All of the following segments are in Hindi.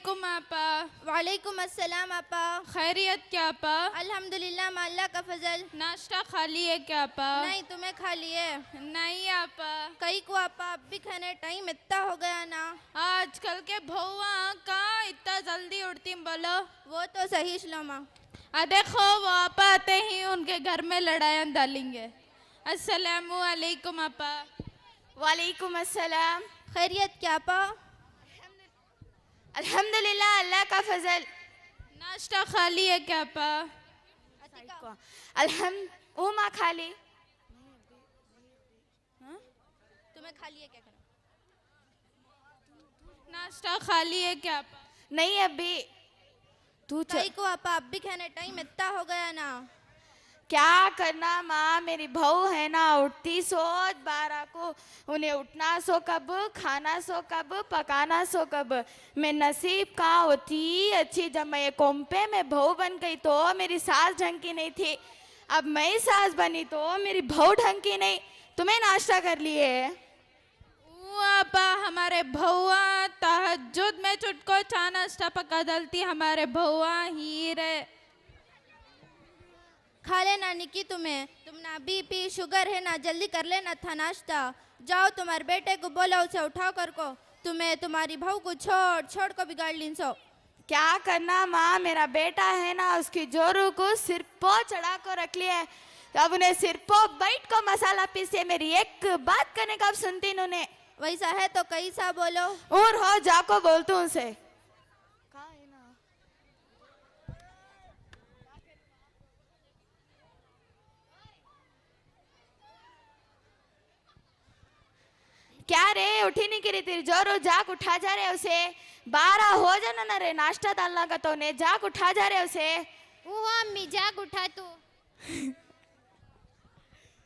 अस्सलामुअलैकुम आपा। वालेकुम अस्सलाम आपा। खैरियत क्या आपा? अल्हम्दुलिल्लाह अल्लाह का फजल। नाश्ता खा लिए क्या आपा? नहीं, तुम्हें खा लिए? नहीं आपा। कई को आपा, अब भी खाने टाइम इतना हो गया ना। आजकल के बहुआ कहाँ इतना जल्दी उठती बोलो। वो तो सही श्लोमा। देखो वो आपा आते ही उनके घर में लड़ाइयाँ डालेंगे। अस्सलामुअलैकुम आपा। वालेकुम अस्सलाम। खैरियत क्या आपा? अल्हम्दुलिल्लाह अल्लाह का फजल। नाश्ता खा लिए क्या आपा? वो माँ खाली। तुम्हें खा लिए क्या करा? नाश्ता खा लिए क्या आपा? नहीं अभी। तू कई को आपा, अब भी खाने टाइम इतना हो गया ना। क्या करना माँ, मेरी बहू है ना, उठती सोच 12 को, उन्हें उठना सो कब, खाना सो कब, पकाना सो कब। मैं नसीब कहाँ होती अच्छी, जब मैं ये कोम्पे में बहू बन गई तो मेरी सास ढंग की नहीं थी, अब मैं सास बनी तो मेरी बहू ढंग की नहीं। तुम्हें नाश्ता कर लिए? आपा हमारे भौआ तहज्जुद में चुटको चा नाश्ता पका डालती, हमारे भौआ हीरे। खा लेना निकी, तुम ना बीपी शुगर है ना, जल्दी कर लेना था नाश्ता। जाओ तुम्हारे बेटे को बोलो, उसे उठाओ कर को। तुम्हें तुम्हारी बहू को छोड़ छोड़ को बिगाड़ लीन सो। क्या करना माँ, मेरा बेटा है ना, उसकी जोरू को सिर पो चढ़ा को रख लिया है, अब उन्हें सिर पो बैठ को मसाला पीसे, मेरी एक बात करने का अब सुनती उन्हें। वैसा है तो कैसा बोलो। और हो जाको बोलते उनसे। क्या रे, उठी नहीं करी तेरी जोरो, जाग उठा जा रहे उसे। 12 हो जाना ना रे, नाश्ता डालना का तो ने, जाग उठा जा रहे उसे। वो अम्मी जाग उठा तू।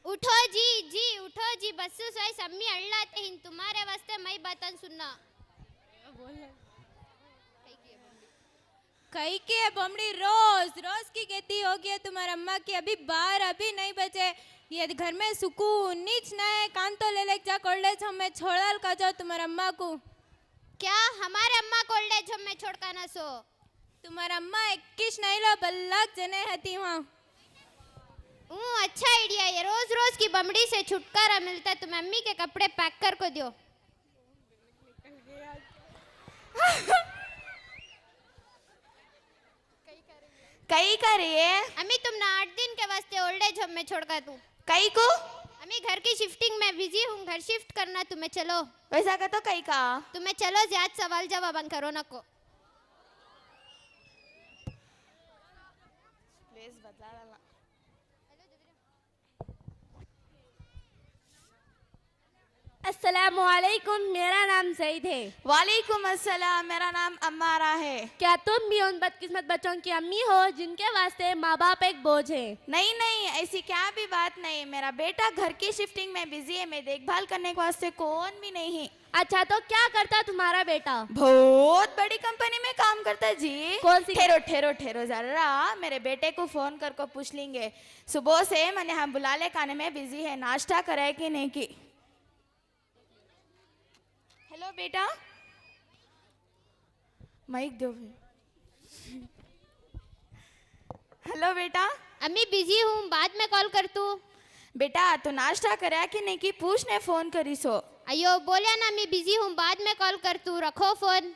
उठो जी जी, उठो जी, बस सोई सम्मी अल्लाते हिन, तुम्हारे वास्ते मैं बतन सुनना। कई की है बमड़ी, रोज रोज की कहती होगी तुम्हारी अम्मा की, अभी 12 अभी नहीं बचे, ये घर में सुकून नीच ना है, कान तो ले जा कॉलेज हमें छोड़ल का जाओ तुम्हारी अम्मा को। क्या हमारे अम्मा कॉलेज में छोड़का ना सो? तुम्हारा अम्मा 21 नहीं लो बल्लक जने हती वहाँ। अच्छा आइडिया, ये रोज रोज की बमड़ी से छुटकारा मिलता है। तुम अम्मी के कपड़े पैक कर को दियो। कई का रे? अम्मी तुम ना 8 दिन के वास्ते ओल्ड एज होम में छोड़का तू। कई को? अम्मी घर की शिफ्टिंग में बिजी हूँ, घर शिफ्ट करना, तुम्हें चलो। वैसा का तो कई का? तुम्हें चलो, ज्यादा सवाल जवाब करो ना को। प्लीज बता डालना। अस्सलामुअलैकुम, मेरा नाम सईद है। वालेकुम अस्सलाम, मेरा नाम अम्मारा है। क्या तुम भी उन बदकिस्मत बच्चों की अम्मी हो जिनके वास्ते माँ बाप एक बोझ है? नहीं नहीं, ऐसी क्या भी बात नहीं, मेरा बेटा घर की शिफ्टिंग में बिजी है, मैं देखभाल करने के वास्ते कौन भी नहीं। अच्छा, तो क्या करता तुम्हारा बेटा? बहुत बड़ी कंपनी में काम करता है जी। कौन सी? ठहरो ठहरो ठहरो जरा, मेरे बेटे को फोन कर को पूछ लेंगे। सुबह से मैंने हम बुला ले खाने में बिजी है, नाश्ता कराए कि नहीं की। हेलो बेटा, माइक दो। हेलो बेटा। अम्मी बिजी हूँ, बाद में कॉल कर तू। बेटा तू नाश्ता करा कि नहीं की पूछने फोन करी सो। अयो बोलिया ना, मैं बिजी हूँ, बाद में कॉल कर तू, रखो फोन।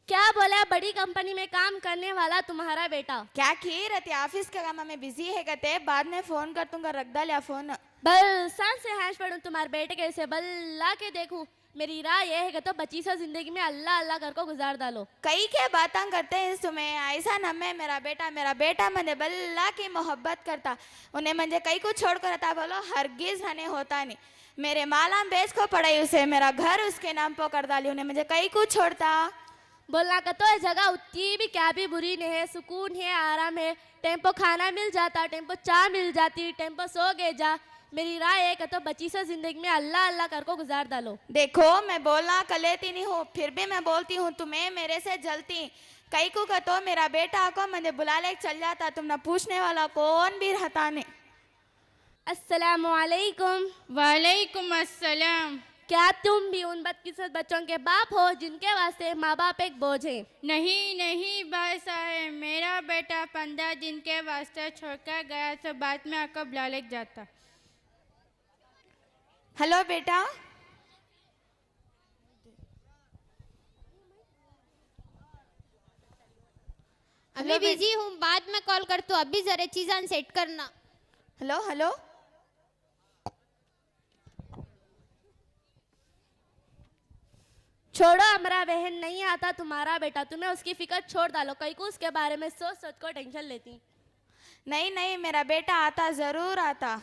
क्या बोला? बड़ी कंपनी में काम करने वाला तुम्हारा बेटा? क्या की रहती ऑफिस के काम में बिजी है कहते, बाद में फोन कर दूंगा, रख डाल या फोन। बल सन से हैश पढ़ूं तुम्हारे बेटे के से बल्ला के देखूं। मेरी राय यह है कि तो बची सा जिंदगी में अल्लाह अल्लाह कर को गुजार डालो। कई के बातें करते हैं तुम्हें, ऐसा न मैं मेरा बेटा मुझे बल्ला की मोहब्बत करता, उन्हें मुझे कई को छोड़ कर रहता, बोलो हरगिज हने होता नहीं। मेरे माला बेच को पढ़ाई उसे, मेरा घर उसके नाम पर कर डाली, उन्हें मुझे कई को छोड़ता। बोलना का तो ये जगह उतनी भी क्या भी बुरी नहीं है, सुकून है, आराम है, टेम्पो खाना मिल जाता, टेम्पो चाय मिल जाती, टेम्पो सो गए जा। मेरी राय है कि तो बची सा जिंदगी में अल्लाह अल्लाह कर को गुजार डालो। देखो मैं बोलना कलेती नहीं हूँ, फिर भी मैं बोलती हूँ, तुम्हें मेरे से जलती। कई को का तो मेरा बेटा को मुझे बुला ले चल जाता, तुम ना पूछने वाला कौन भी रहता नहीं। अस्सलामुअलैकुम। वालेकुम अस्सलाम। क्या तुम भी उन बदकिस्मत बच्चों के बाप हो जिनके वास्ते माँ बाप एक बोझ है? नहीं नहीं भाई साहब, मेरा बेटा 15 दिन के वास्ते छोड़कर गया तो बाद में आकर बुला ले जाता। हेलो बेटा। अभी बिजी हूँ, बाद में कॉल करती हूँ, अभी जरा चीज़ां सेट करना। Hello hello. छोड़ो, हमारा बहन नहीं आता तुम्हारा बेटा, तुम्हें उसकी फिक्र छोड़ डालो। कहीं को उसके बारे में सोच सोच को टेंशन लेती। नहीं नहीं, मेरा बेटा आता, ज़रूर आता।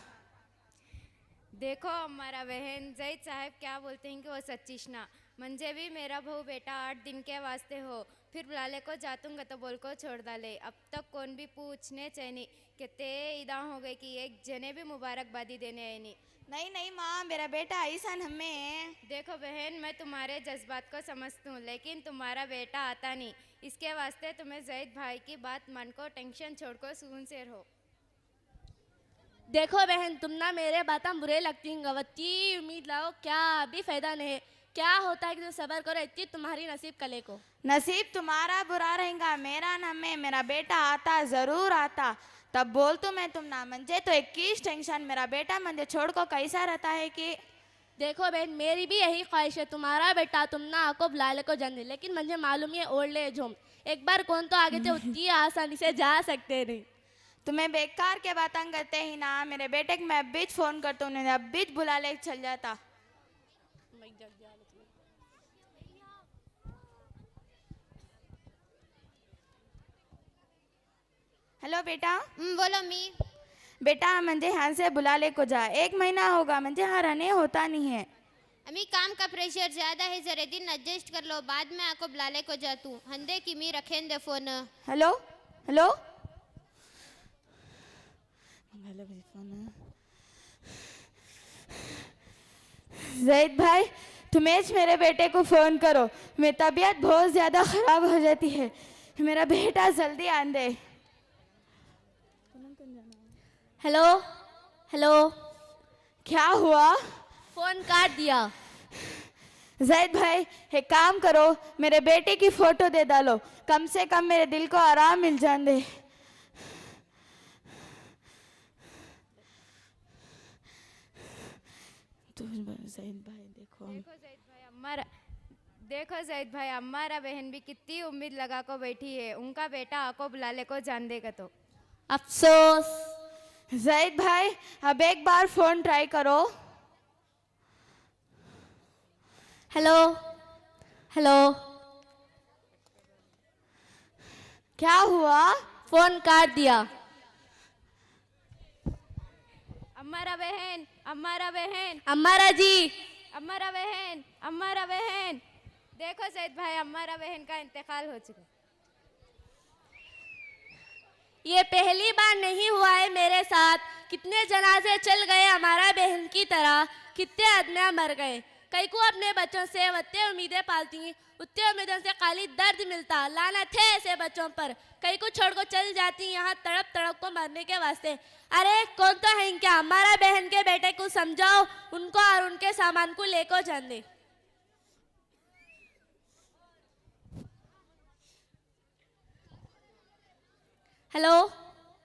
देखो हमारा बहन जैद साहब क्या बोलते हैं कि वो सच्चिशना मंजे भी मेरा भाऊ बेटा 8 दिन के वास्ते हो, फिर बुलाले को जातूंगा तो बोल को छोड़ डाले। अब तक कौन भी पूछने चाहिए कि ते इदा हो गए कि एक जने भी मुबारकबादी देने आए नहीं। नहीं नहीं माँ, मेरा बेटा ऐसा हमें। देखो बहन, मैं तुम्हारे जज्बात को समझती हूँ, लेकिन तुम्हारा बेटा आता नहीं, इसके वास्ते तुम्हें जैद भाई की बात मान को टेंशन छोड़ को सुकून से रहो। देखो बहन, तुम ना मेरे बातें बुरे लगती हैं, गवती उम्मीद लाओ, क्या अभी फायदा नहीं है। क्या होता है कि तुम सब्र करो, इतनी तुम्हारी नसीब कले को। नसीब तुम्हारा बुरा रहेगा, मेरा नाम है। मेरा बेटा आता, ज़रूर आता। तब बोल तो मैं तुम ना मंजे तो 21 टेंशन। मेरा बेटा मंजे छोड़ को कैसा रहता है कि। देखो बहन, मेरी भी यही ख्वाहिश है तुम्हारा बेटा तुम ना आको बुलाले को जाने, लेकिन मुझे मालूम है ओल्ड एज होम, एक बार कौन तो आगे थे उतनी आसानी से जा सकते नहीं। तुम्हें बेकार के बातें करते ही ना। मेरे बेटे को मैं अभी फ़ोन करता हूँ, अभी बुला ले चल जाता। हेलो बेटा। बोलो मी। बेटा मंजे यहाँ से बुला ले को जा, 1 महीना होगा मंजे यहाँ रहने होता नहीं है। अम्मी काम का प्रेशर ज्यादा है, जरा दिन एडजस्ट कर लो, बाद में आको बुलाले को जा तू। हंदे की मी रखें दे फोन। Hello hello. जैद भाई, तुम्हें मेरे बेटे को फ़ोन करो, मेरी तबीयत बहुत ज़्यादा ख़राब हो जाती है, मेरा बेटा जल्दी आन दे। Hello hello. क्या हुआ? फोन काट दिया। जैद भाई, एक काम करो, मेरे बेटे की फ़ोटो दे डालो, कम से कम मेरे दिल को आराम मिल जान दे। देखो जैद भाई, हमारा बहन भी कितनी उम्मीद लगा को बैठी है, उनका बेटा आको बुलाले को जान देगा तो। अफसोस। जैद भाई, अब एक बार फ़ोन ट्राई करो। Hello hello. क्या हुआ? फोन काट दिया। हमारा बहन, हमारा बहन, अम्मारा जी। हमारा बहन, हमारा बहन। देखो जैद भाई, हमारा बहन का इंतकाल हो चुका। ये पहली बार नहीं हुआ है मेरे साथ, कितने जनाजे चल गए हमारा बहन की तरह, कितने आदमियां मर गए। कई को अपने बच्चों से वत्ते उम्मीदें पालती, उतने उम्मीदों से खाली दर्द मिलता। लानत है ऐसे बच्चों पर, कई को छोड़ को चल जाती यहाँ तड़प तड़प को मरने के वास्ते। अरे कौन तो है क्या? हमारा बहन के बेटे को समझाओ, उनको और उनके सामान को लेकर जान दे। हेलो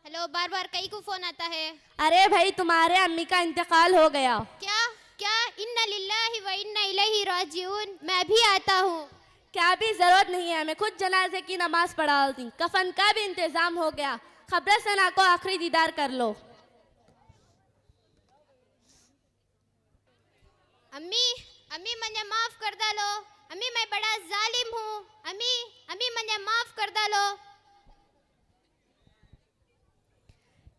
हेलो, बार बार कई को फोन आता है। अरे भाई, तुम्हारे अम्मी का इंतकाल हो गया। क्या क्या? इन्ना लिल्लाहि व इन्ना इलैहि राजिऊन। मैं भी आता हूँ। क्या भी जरूरत नहीं है, मैं खुद जनाजे की नमाज पढ़ा दी, कफन का भी इंतजाम हो गया। खबरस्तान को आखिरी दीदार कर लो। अम्मी अम्मी मुझे माफ कर डालो। अम्मी मैं बड़ा जालिम हूँ। अम्मी अम्मी मुझे माफ कर डालो।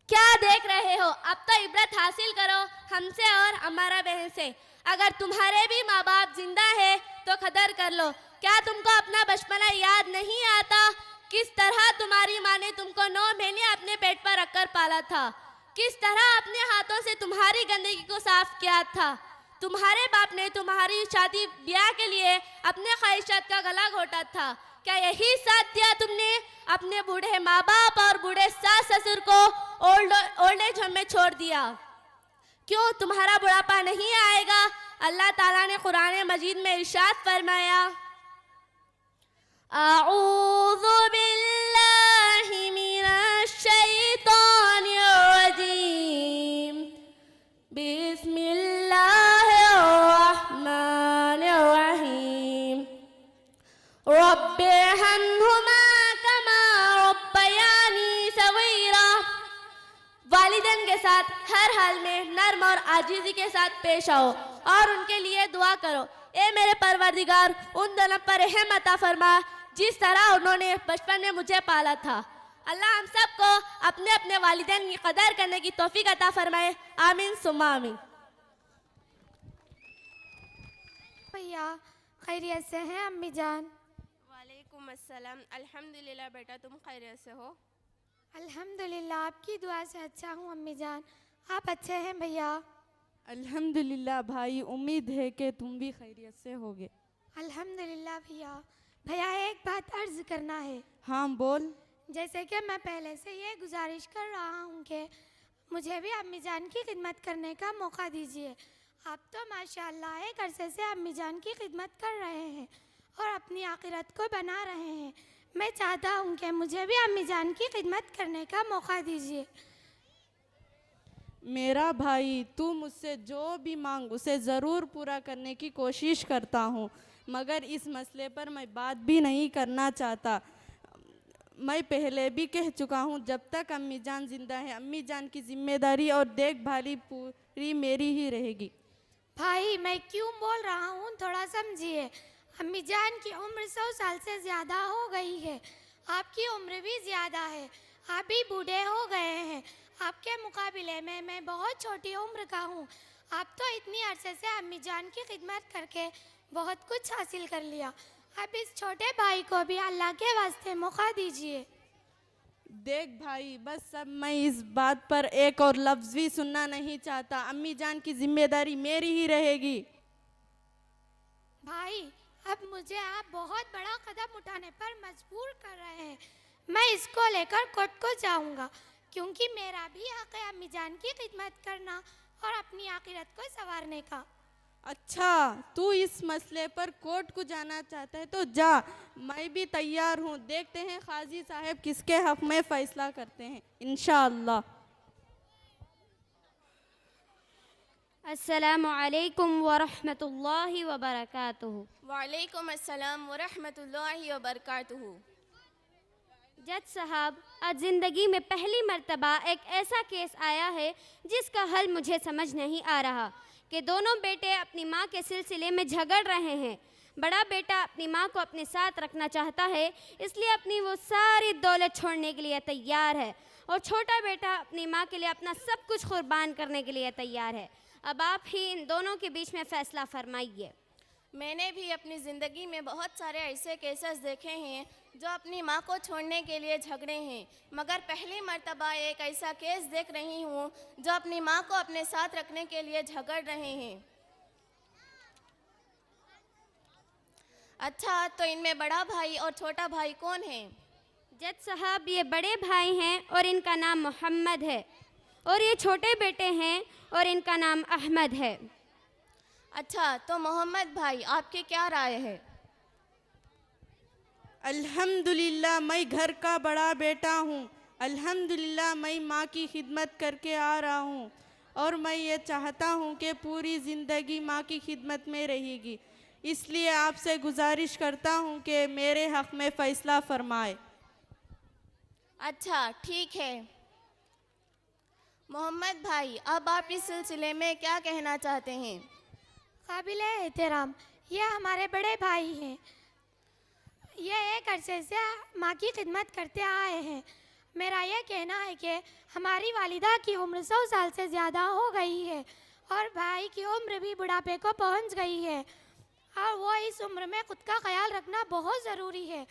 क्या देख रहे हो? अब तो इबरत हासिल करो हमसे और हमारा बहन से। अगर तुम्हारे भी माँ बाप जिंदा है तो कदर कर लो। क्या तुमको अपना बचपना याद नहीं आता? किस तरह तुम्हारी माँ ने तुमको 9 महीने अपने पेट पर रखकर पाला था, किस तरह अपने हाथों से तुम्हारी गंदगी को साफ किया था। तुम्हारे बाप ने तुम्हारी शादी ब्याह के लिए अपने ख्वाहिशात का गला घोटा था। क्या यही साथ दिया तुमने अपने बूढ़े माँ बाप और बूढ़े सास ससुर को ओल्ड एज होम में छोड़ दिया? क्यों तुम्हारा बुढ़ापा नहीं आएगा? अल्लाह ताला ने कुरान मजीद में इरशाद फरमाया, अऊज़ु बिल्लाहि मिनश शैतानिर रजीम, बिस्मिल्लाहिर रहमानिर रहीम, रब्बिरहमहुमा कमा रब्बयानी सगीरा। वालिदैन के साथ हर हाल में नर्म और आजीजी के साथ पेश आओ और उनके लिए दुआ करो। ए मेरे परवरदिगार, उन दोनों पर रहम अता फरमा जिस तरह उन्होंने बचपन में मुझे पाला था। अल्लाह हम सबको अपने अपने वालिदैन की कदर करने की तौफीक अता फरमाए। आमीन सुम्मा आमीन। भैया खैरियत से हैं अम्मी जान? वालेकुम अस्सलाम। अल्हम्दुलिल्लाह बेटा, तुम खैरियत से हो? अल्हम्दुलिल्लाह, आपकी दुआ से अच्छा हूँ अम्मी जान। आप अच्छे हैं भैया? अल्हम्दुलिल्लाह भाई, उम्मीद है कि तुम भी खैरियत से होगे। अल्हम्दुलिल्लाह भैया। भैया एक बात अर्ज करना है। हाँ बोल। जैसे कि मैं पहले से ये गुजारिश कर रहा हूँ कि मुझे भी अम्मी जान की खिदमत करने का मौका दीजिए। आप तो माशाअल्लाह एक अरसे से अम्मी जान की खिदमत कर रहे हैं और अपनी आखिरत को बना रहे हैं। मैं चाहता हूँ कि मुझे भी अम्मी जान की खिदमत करने का मौका दीजिए। मेरा भाई, तू मुझसे जो भी मांग उसे ज़रूर पूरा करने की कोशिश करता हूँ, मगर इस मसले पर मैं बात भी नहीं करना चाहता। मैं पहले भी कह चुका हूँ, जब तक अम्मी जान जिंदा है अम्मी जान की जिम्मेदारी और देखभाली पूरी मेरी ही रहेगी। भाई मैं क्यों बोल रहा हूँ थोड़ा समझिए। अम्मी जान की उम्र 100 साल से ज़्यादा हो गई है। आपकी उम्र भी ज़्यादा है, आप भी बूढ़े हो गए हैं। आपके मुकाबले में मैं बहुत छोटी उम्र का हूँ। आप तो इतनी अरसे से अम्मी जान की खिदमत करके बहुत कुछ हासिल कर लिया। अब इस छोटे भाई को भी अल्लाह के वास्ते मौका दीजिए। देख भाई, बस अब मैं इस बात पर एक और लफ्ज़ भी सुनना नहीं चाहता। अम्मी जान की जिम्मेदारी मेरी ही रहेगी। भाई अब मुझे आप बहुत बड़ा कदम उठाने पर मजबूर कर रहे हैं। मैं इसको लेकर कोर्ट को जाऊंगा, क्योंकि मेरा भी हक है अम्मी जान की खिदमत करना और अपनी आखिरत को संवारने का। अच्छा, तू इस मसले पर कोर्ट को जाना चाहता है तो जा, मैं भी तैयार हूँ। देखते हैं काजी साहब किसके हक में फैसला करते हैं, इंशाअल्लाह। अस्सलामु अलैकुम व रहमतुल्लाहि व बरकातुहू। वालेकुम अस्सलाम व रहमतुल्लाहि व बरकातुहू। जज साहब, आज ज़िंदगी में पहली मर्तबा एक ऐसा केस आया है जिसका हल मुझे समझ नहीं आ रहा कि दोनों बेटे अपनी माँ के सिलसिले में झगड़ रहे हैं। बड़ा बेटा अपनी माँ को अपने साथ रखना चाहता है, इसलिए अपनी वो सारी दौलत छोड़ने के लिए तैयार है, और छोटा बेटा अपनी माँ के लिए अपना सब कुछ कुर्बान करने के लिए तैयार है। अब आप ही इन दोनों के बीच में फ़ैसला फरमाइए। मैंने भी अपनी ज़िंदगी में बहुत सारे ऐसे केसेस देखे हैं जो अपनी माँ को छोड़ने के लिए झगड़े हैं, मगर पहली मर्तबा एक ऐसा केस देख रही हूँ जो अपनी माँ को अपने साथ रखने के लिए झगड़ रहे हैं। अच्छा, तो इनमें बड़ा भाई और छोटा भाई कौन है? जज साहब, ये बड़े भाई हैं और इनका नाम मोहम्मद है, और ये छोटे बेटे हैं और इनका नाम अहमद है। अच्छा, तो मोहम्मद भाई, आपकी क्या राय है? अल्हम्दुलिल्लाह, मैं घर का बड़ा बेटा हूँ। अल्हम्दुलिल्लाह, मैं माँ की खिदमत करके आ रहा हूँ और मैं ये चाहता हूँ कि पूरी ज़िंदगी माँ की खिदमत में रहेगी। इसलिए आपसे गुजारिश करता हूँ कि मेरे हक़ में फ़ैसला फरमाए। अच्छा, ठीक है। मोहम्मद भाई, अब आप इस सिलसिले में क्या कहना चाहते हैं? काबिल एहतराम, ये हमारे बड़े भाई हैं। ये एक अरसे से माँ की खिदमत करते आए हैं। मेरा ये कहना है कि हमारी वालिदा की उम्र 100 साल से ज़्यादा हो गई है और भाई की उम्र भी बुढ़ापे को पहुंच गई है, और वो इस उम्र में खुद का ख्याल रखना बहुत ज़रूरी है,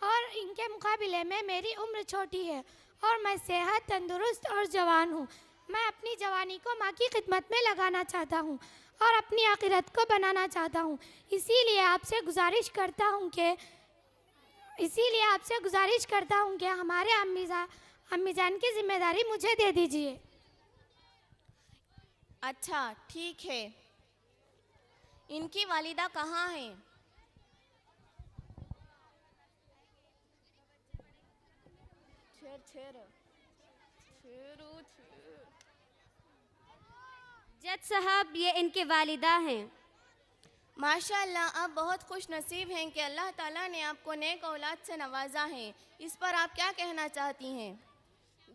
और इनके मुकाबले में मेरी उम्र छोटी है और मैं सेहत, तंदुरुस्त और जवान हूँ। मैं अपनी जवानी को माँ की खिदमत में लगाना चाहता हूँ और अपनी आखिरत को बनाना चाहता हूँ। इसीलिए आपसे गुजारिश करता हूँ कि हमारे अम्मी जान की जिम्मेदारी मुझे दे दीजिए। अच्छा ठीक है। इनकी वालिदा कहाँ है? जज साहब, ये इनके वालिदा हैं। माशाअल्लाह, आप बहुत खुश नसीब हैं कि अल्लाह ताला ने आपको नेक औलाद से नवाजा है। इस पर आप क्या कहना चाहती हैं?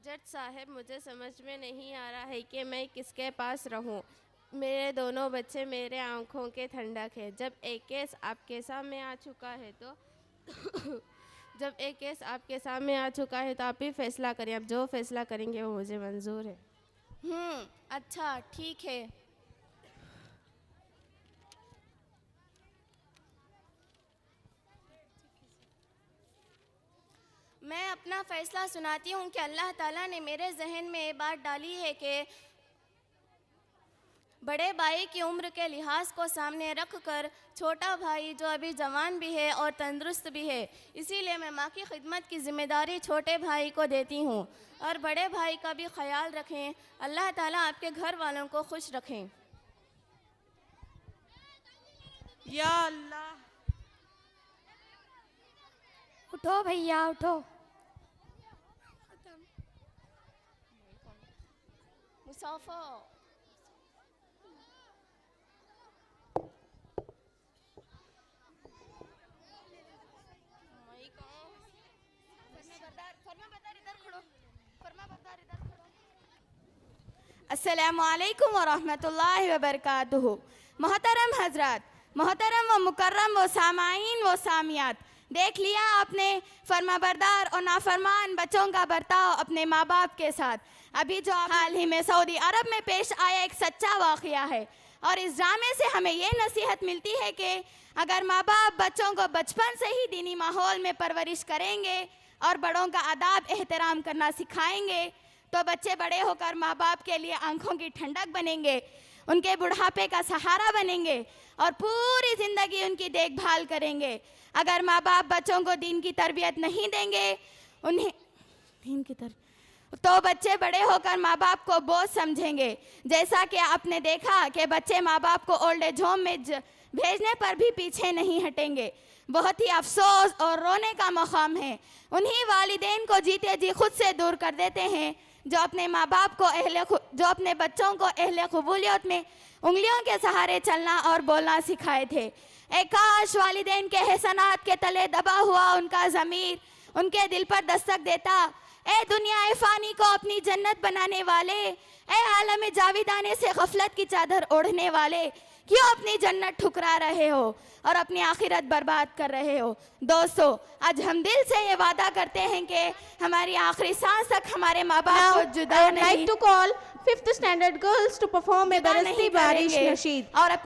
जज साहब, मुझे समझ में नहीं आ रहा है कि मैं किसके पास रहूं। मेरे दोनों बच्चे मेरे आंखों के ठंडक है। जब एक केस आपके सामने आ चुका है तो आप ही फैसला करें। आप जो फैसला करेंगे वो मुझे मंजूर है। अच्छा ठीक है। मैं अपना फ़ैसला सुनाती हूँ कि अल्लाह ताला ने मेरे जहन में ये बात डाली है कि बड़े भाई की उम्र के लिहाज को सामने रखकर छोटा भाई जो अभी जवान भी है और तंदुरुस्त भी है, इसीलिए मैं माँ की खिदमत की ज़िम्मेदारी छोटे भाई को देती हूँ। और बड़े भाई का भी ख्याल रखें। अल्लाह ताला आपके घर वालों को खुश रखें। या अल्लाह। उठो भैया उठो। मुसाफा अस्सलामुअलैकुम वरहमतुल्लाहि वबरकातुहू। मोहतरम हजरत, मोहतरम व मुकर्रम व सामाईन व सामियात, देख लिया आपने फरमाबरदार और नाफरमान बच्चों का बर्ताव अपने माँ बाप के साथ। अभी जो हाल ही में सऊदी अरब में पेश आया एक सच्चा वाक़या है, और इस ड्रामे से हमें ये नसीहत मिलती है कि अगर माँ बाप बच्चों को बचपन से ही दीनी माहौल में परवरिश करेंगे और बड़ों का आदाब एहतराम करना सिखाएंगे तो बच्चे बड़े होकर माँ बाप के लिए आंखों की ठंडक बनेंगे, उनके बुढ़ापे का सहारा बनेंगे और पूरी ज़िंदगी उनकी देखभाल करेंगे। अगर माँ बाप बच्चों को दीन की तरबियत नहीं देंगे, उन्हें दीन की तो बच्चे बड़े होकर माँ बाप को बोझ समझेंगे। जैसा कि आपने देखा कि बच्चे माँ बाप को ओल्ड एज होम में भेजने पर भी पीछे नहीं हटेंगे। बहुत ही अफसोस और रोने का मकाम है उन्हीं वालिदैन को जीते जी खुद से दूर कर देते हैं जो अपने माँ बाप को जो अपने बच्चों को अहले क़बूलियत में उंगलियों के सहारे चलना और बोलना सिखाए थे। एक काश वालिदैन के एहसानात के तले दबा हुआ उनका ज़मीर उनके दिल पर दस्तक देता। ए दुनिया ए फ़ानी को अपनी जन्नत बनाने वाले, ए आलम जाविदाने से गफलत की चादर ओढ़ने वाले, क्यों अपनी जन्नत ठुकरा रहे हो और अपनी आखिरत बर्बाद कर रहे हो? दोस्तों, आज हम दिल से ये वादा करते हैं कि हमारी आखिरी सांस तक हमारे माँ बाप को जुदा नहीं I'd like to call 5th standard girls to perform a Darasti Barish Nasheed. और